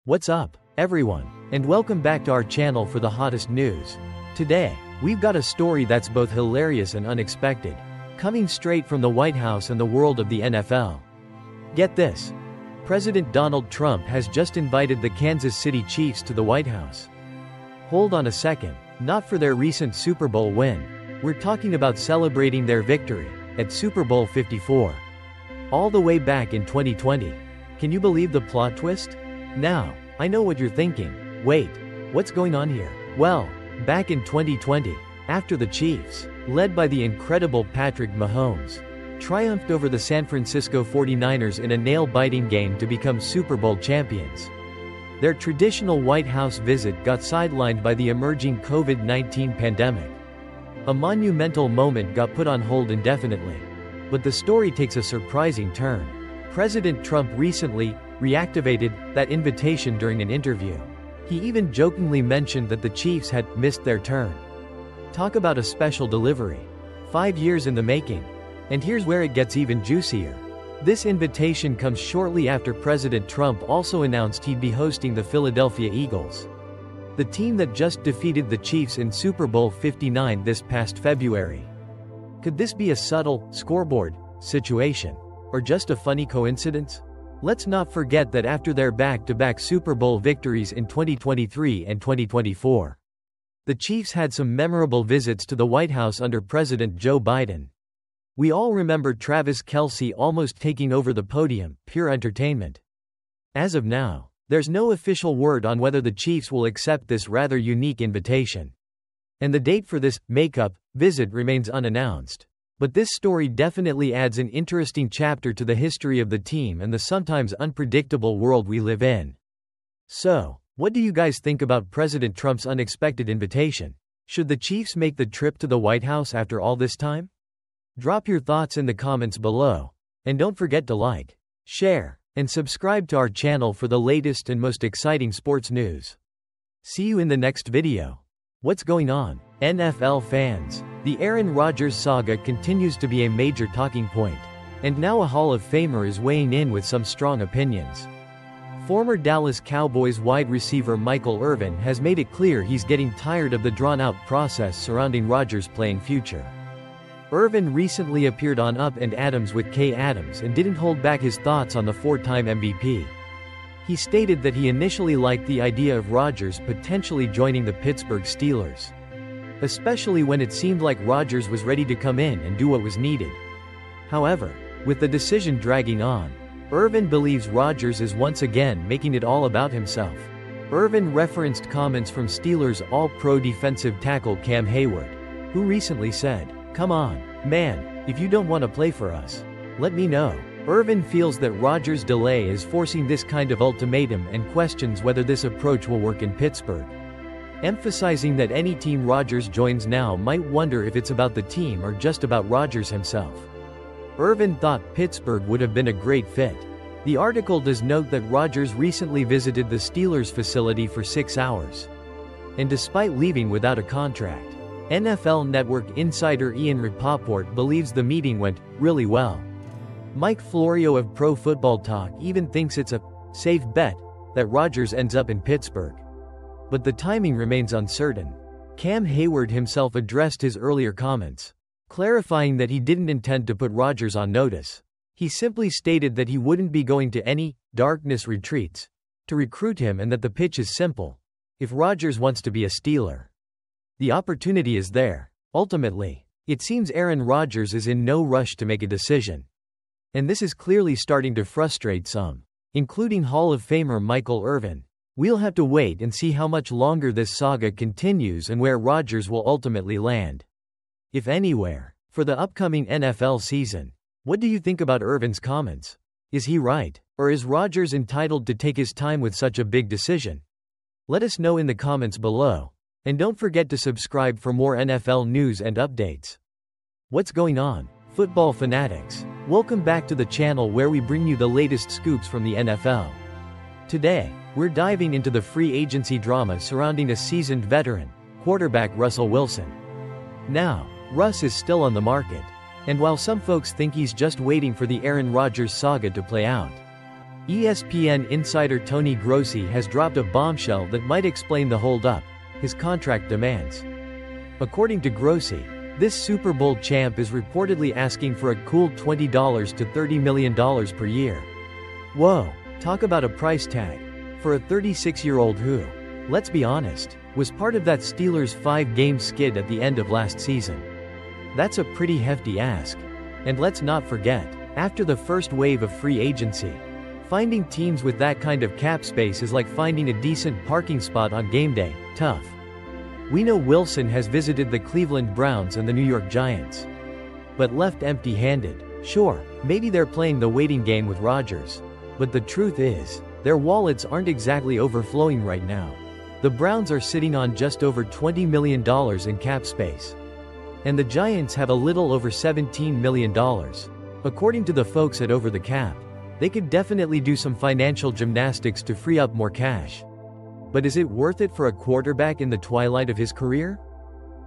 What's up, everyone, and welcome back to our channel for the hottest news. Today, we've got a story that's both hilarious and unexpected, coming straight from the White House and the world of the NFL. Get this. President Donald Trump has just invited the Kansas City Chiefs to the White House. Hold on a second, not for their recent Super Bowl win. We're talking about celebrating their victory at Super Bowl 54. All the way back in 2020. Can you believe the plot twist? Now, I know what you're thinking. Wait, what's going on here? Well, back in 2020, after the Chiefs, led by the incredible Patrick Mahomes, triumphed over the San Francisco 49ers in a nail-biting game to become Super Bowl champions. Their traditional White House visit got sidelined by the emerging COVID-19 pandemic. A monumental moment got put on hold indefinitely. But the story takes a surprising turn. President Trump recently reactivated that invitation during an interview. He even jokingly mentioned that the Chiefs had missed their turn. Talk about a special delivery. 5 years in the making. And here's where it gets even juicier. This invitation comes shortly after President Trump also announced he'd be hosting the Philadelphia Eagles, the team that just defeated the Chiefs in Super Bowl 59 this past February. Could this be a subtle, scoreboard situation? Or just a funny coincidence? Let's not forget that after their back-to-back Super Bowl victories in 2023 and 2024, the Chiefs had some memorable visits to the White House under President Joe Biden. We all remember Travis Kelce almost taking over the podium, pure entertainment. As of now, there's no official word on whether the Chiefs will accept this rather unique invitation. And the date for this makeup visit remains unannounced. But this story definitely adds an interesting chapter to the history of the team and the sometimes unpredictable world we live in. So, what do you guys think about President Trump's unexpected invitation? Should the Chiefs make the trip to the White House after all this time? Drop your thoughts in the comments below. And don't forget to like, share, and subscribe to our channel for the latest and most exciting sports news. See you in the next video. What's going on, NFL fans? The Aaron Rodgers saga continues to be a major talking point, and now a Hall of Famer is weighing in with some strong opinions. Former Dallas Cowboys wide receiver Michael Irvin has made it clear he's getting tired of the drawn-out process surrounding Rodgers' playing future. Irvin recently appeared on Up and Adams with Kay Adams and didn't hold back his thoughts on the four-time MVP. He stated that he initially liked the idea of Rodgers potentially joining the Pittsburgh Steelers, especially when it seemed like Rodgers was ready to come in and do what was needed. However, with the decision dragging on, Irvin believes Rodgers is once again making it all about himself. Irvin referenced comments from Steelers All-Pro defensive tackle Cam Hayward, who recently said, "Come on, man, if you don't want to play for us, let me know." Irvin feels that Rodgers' delay is forcing this kind of ultimatum and questions whether this approach will work in Pittsburgh, emphasizing that any team Rodgers joins now might wonder if it's about the team or just about Rodgers himself. Irvin thought Pittsburgh would have been a great fit. The article does note that Rodgers recently visited the Steelers facility for 6 hours. And despite leaving without a contract, NFL Network insider Ian Rapoport believes the meeting went really well. Mike Florio of Pro Football Talk even thinks it's a safe bet that Rodgers ends up in Pittsburgh. But the timing remains uncertain. Cam Hayward himself addressed his earlier comments, clarifying that he didn't intend to put Rodgers on notice. He simply stated that he wouldn't be going to any darkness retreats to recruit him and that the pitch is simple. If Rodgers wants to be a Steeler, the opportunity is there. Ultimately, it seems Aaron Rodgers is in no rush to make a decision. And this is clearly starting to frustrate some, including Hall of Famer Michael Irvin. We'll have to wait and see how much longer this saga continues and where Rodgers will ultimately land, if anywhere, for the upcoming NFL season. What do you think about Irvin's comments? Is he right, or is Rodgers entitled to take his time with such a big decision? Let us know in the comments below. And don't forget to subscribe for more NFL news and updates. What's going on, football fanatics? Welcome back to the channel where we bring you the latest scoops from the NFL. Today, we're diving into the free agency drama surrounding a seasoned veteran, quarterback Russell Wilson. Now, Russ is still on the market, and while some folks think he's just waiting for the Aaron Rodgers saga to play out, ESPN insider Tony Grossi has dropped a bombshell that might explain the hold-up: his contract demands. According to Grossi, this Super Bowl champ is reportedly asking for a cool $20 to $30 million per year. Whoa, talk about a price tag. For a 36-year-old who, let's be honest, was part of that Steelers 5-game skid at the end of last season. That's a pretty hefty ask. And let's not forget, after the first wave of free agency, finding teams with that kind of cap space is like finding a decent parking spot on game day: tough. We know Wilson has visited the Cleveland Browns and the New York Giants, but left empty-handed. Sure, maybe they're playing the waiting game with Rodgers, but the truth is, their wallets aren't exactly overflowing right now. The Browns are sitting on just over $20 million in cap space, and the Giants have a little over $17 million. According to the folks at Over the Cap, they could definitely do some financial gymnastics to free up more cash. But is it worth it for a quarterback in the twilight of his career?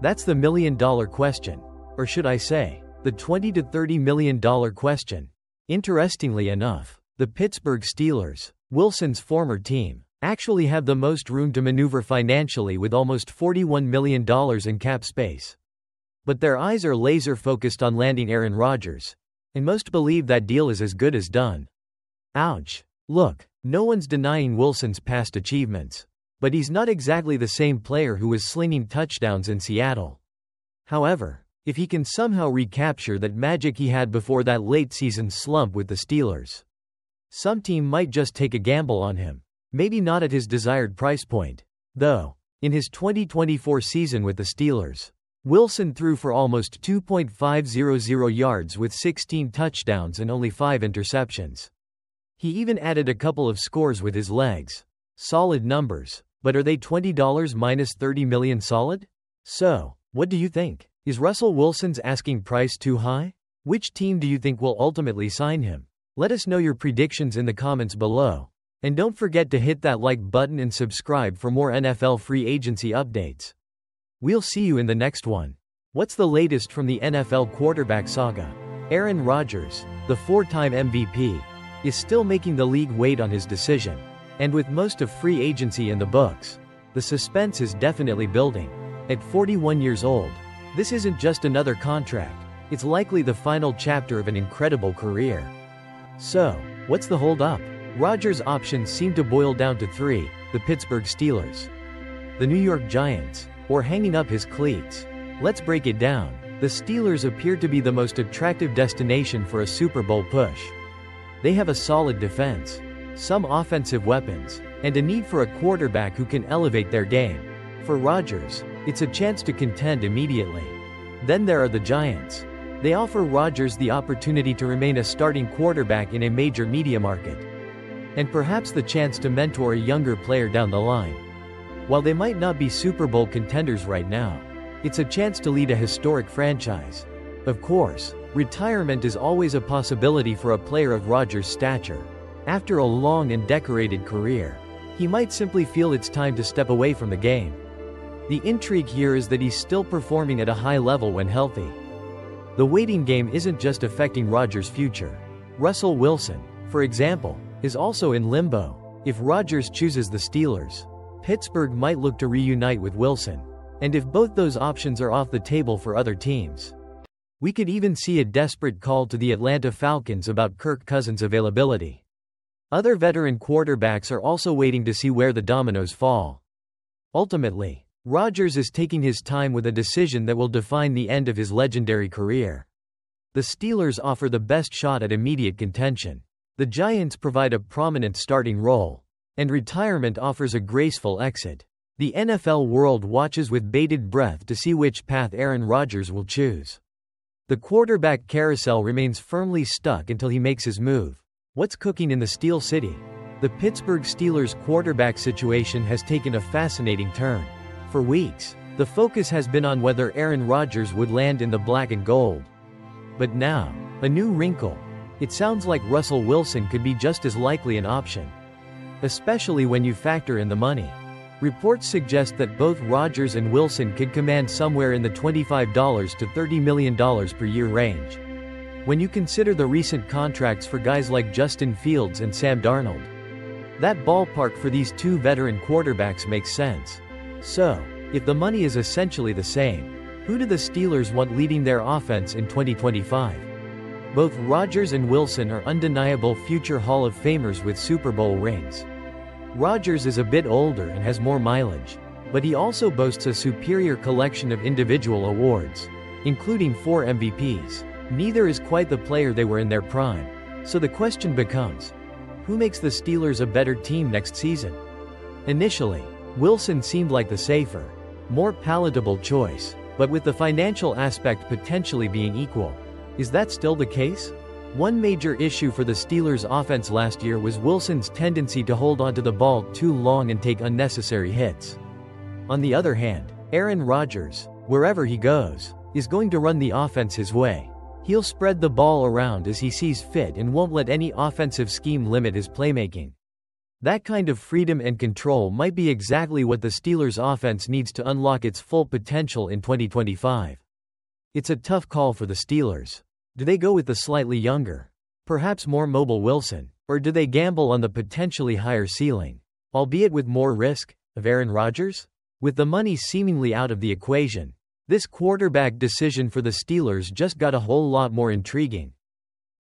That's the million-dollar question. Or should I say, the $20 to $30 million question. Interestingly enough, the Pittsburgh Steelers, Wilson's former team, actually have the most room to maneuver financially with almost $41 million in cap space. But their eyes are laser-focused on landing Aaron Rodgers, and most believe that deal is as good as done. Ouch. Look, no one's denying Wilson's past achievements, but he's not exactly the same player who was slinging touchdowns in Seattle. However, if he can somehow recapture that magic he had before that late-season slump with the Steelers, some team might just take a gamble on him. Maybe not at his desired price point, though. In his 2024 season with the Steelers, Wilson threw for almost 2.500 yards with 16 touchdowns and only 5 interceptions. He even added a couple of scores with his legs. Solid numbers, but are they $20 minus $30 million solid? So, what do you think? Is Russell Wilson's asking price too high? Which team do you think will ultimately sign him? Let us know your predictions in the comments below. And don't forget to hit that like button and subscribe for more NFL free agency updates. We'll see you in the next one. What's the latest from the NFL quarterback saga? Aaron Rodgers, the 4-time MVP, is still making the league wait on his decision. And with most of free agency in the books, the suspense is definitely building. At 41 years old, this isn't just another contract, it's likely the final chapter of an incredible career. So, what's the hold-up? Rodgers' options seem to boil down to 3: the Pittsburgh Steelers, the New York Giants, or hanging up his cleats. Let's break it down. The Steelers appear to be the most attractive destination for a Super Bowl push. They have a solid defense, some offensive weapons, and a need for a quarterback who can elevate their game. For Rodgers, it's a chance to contend immediately. Then there are the Giants. They offer Rodgers the opportunity to remain a starting quarterback in a major media market, and perhaps the chance to mentor a younger player down the line. While they might not be Super Bowl contenders right now, it's a chance to lead a historic franchise. Of course, retirement is always a possibility for a player of Rodgers' stature. After a long and decorated career, he might simply feel it's time to step away from the game. The intrigue here is that he's still performing at a high level when healthy. The waiting game isn't just affecting Rodgers' future. Russell Wilson, for example, is also in limbo. If Rodgers chooses the Steelers, Pittsburgh might look to reunite with Wilson. And if both those options are off the table for other teams, we could even see a desperate call to the Atlanta Falcons about Kirk Cousins' availability. Other veteran quarterbacks are also waiting to see where the dominoes fall. Ultimately, Rodgers is taking his time with a decision that will define the end of his legendary career. The Steelers offer the best shot at immediate contention. The Giants provide a prominent starting role, and retirement offers a graceful exit. The NFL world watches with bated breath to see which path Aaron Rodgers will choose. The quarterback carousel remains firmly stuck until he makes his move. What's cooking in the Steel City? The Pittsburgh Steelers quarterback situation has taken a fascinating turn. For weeks, the focus has been on whether Aaron Rodgers would land in the black and gold. But now, a new wrinkle. It sounds like Russell Wilson could be just as likely an option, especially when you factor in the money. Reports suggest that both Rodgers and Wilson could command somewhere in the $25 to $30 million per year range. when you consider the recent contracts for guys like Justin Fields and Sam Darnold. That ballpark for these two veteran quarterbacks makes sense. So, if the money is essentially the same, who do the Steelers want leading their offense in 2025? Both Rodgers and Wilson are undeniable future Hall of Famers with Super Bowl rings. Rodgers is a bit older and has more mileage, but he also boasts a superior collection of individual awards, including 4 MVPs. Neither is quite the player they were in their prime. So the question becomes, who makes the Steelers a better team next season? Initially, Wilson seemed like the safer, more palatable choice, but with the financial aspect potentially being equal. Is that still the case? One major issue for the Steelers' offense last year was Wilson's tendency to hold onto the ball too long and take unnecessary hits. On the other hand, Aaron Rodgers, wherever he goes, is going to run the offense his way. He'll spread the ball around as he sees fit and won't let any offensive scheme limit his playmaking. That kind of freedom and control might be exactly what the Steelers' offense needs to unlock its full potential in 2025. It's a tough call for the Steelers. Do they go with the slightly younger, perhaps more mobile Wilson, or do they gamble on the potentially higher ceiling, albeit with more risk, of Aaron Rodgers? With the money seemingly out of the equation, this quarterback decision for the Steelers just got a whole lot more intriguing.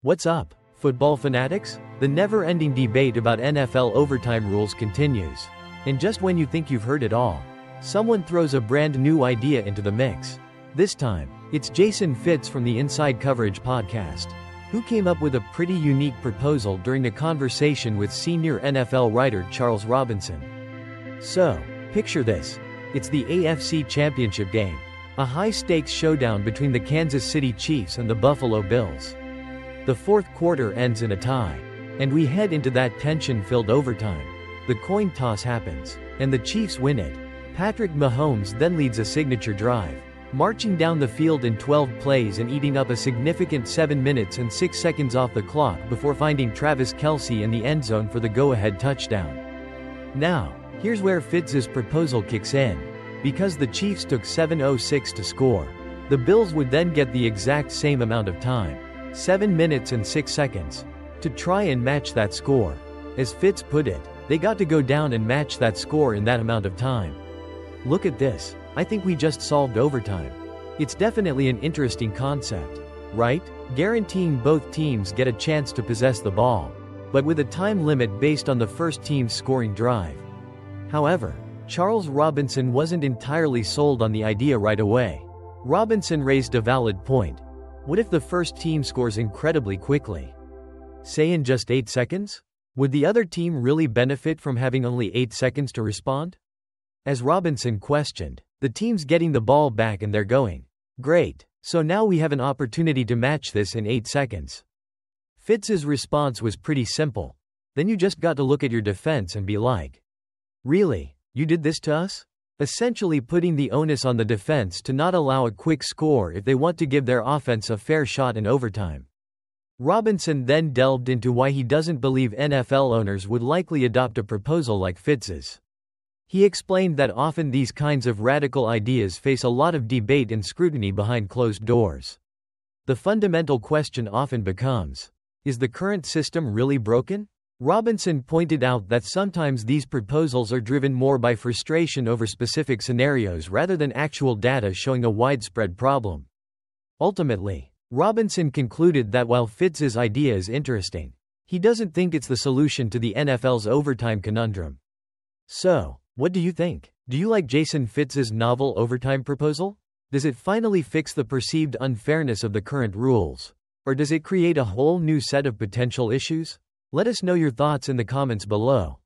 What's up, football fanatics? The never-ending debate about NFL overtime rules continues. And just when you think you've heard it all, someone throws a brand new idea into the mix. This time, it's Jason Fitz from the Inside Coverage podcast, who came up with a pretty unique proposal during a conversation with senior NFL writer Charles Robinson. So, picture this. It's the AFC Championship game. A high-stakes showdown between the Kansas City Chiefs and the Buffalo Bills. The fourth quarter ends in a tie, and we head into that tension-filled overtime. The coin toss happens, and the Chiefs win it. Patrick Mahomes then leads a signature drive, marching down the field in 12 plays and eating up a significant 7 minutes and 6 seconds off the clock before finding Travis Kelce in the end zone for the go-ahead touchdown. Now, here's where Fitz's proposal kicks in. Because the Chiefs took 7:06 to score, the Bills would then get the exact same amount of time, 7 minutes and 6 seconds, to try and match that score. As Fitz put it, they got to go down and match that score in that amount of time. Look at this, I think we just solved overtime. It's definitely an interesting concept, right? Guaranteeing both teams get a chance to possess the ball, but with a time limit based on the first team's scoring drive. However, Charles Robinson wasn't entirely sold on the idea right away. Robinson raised a valid point. What if the first team scores incredibly quickly? Say in just 8 seconds? Would the other team really benefit from having only 8 seconds to respond? As Robinson questioned, the team's getting the ball back and they're going, "Great, so now we have an opportunity to match this in 8 seconds." Fitz's response was pretty simple. Then you just got to look at your defense and be like, "Really? You did this to us?" Essentially putting the onus on the defense to not allow a quick score if they want to give their offense a fair shot in overtime. Robinson then delved into why he doesn't believe NFL owners would likely adopt a proposal like Fitz's. He explained that often these kinds of radical ideas face a lot of debate and scrutiny behind closed doors. The fundamental question often becomes, is the current system really broken? Robinson pointed out that sometimes these proposals are driven more by frustration over specific scenarios rather than actual data showing a widespread problem. Ultimately, Robinson concluded that while Fitz's idea is interesting, he doesn't think it's the solution to the NFL's overtime conundrum. So, what do you think? Do you like Jason Fitz's novel overtime proposal? Does it finally fix the perceived unfairness of the current rules? Or does it create a whole new set of potential issues? Let us know your thoughts in the comments below.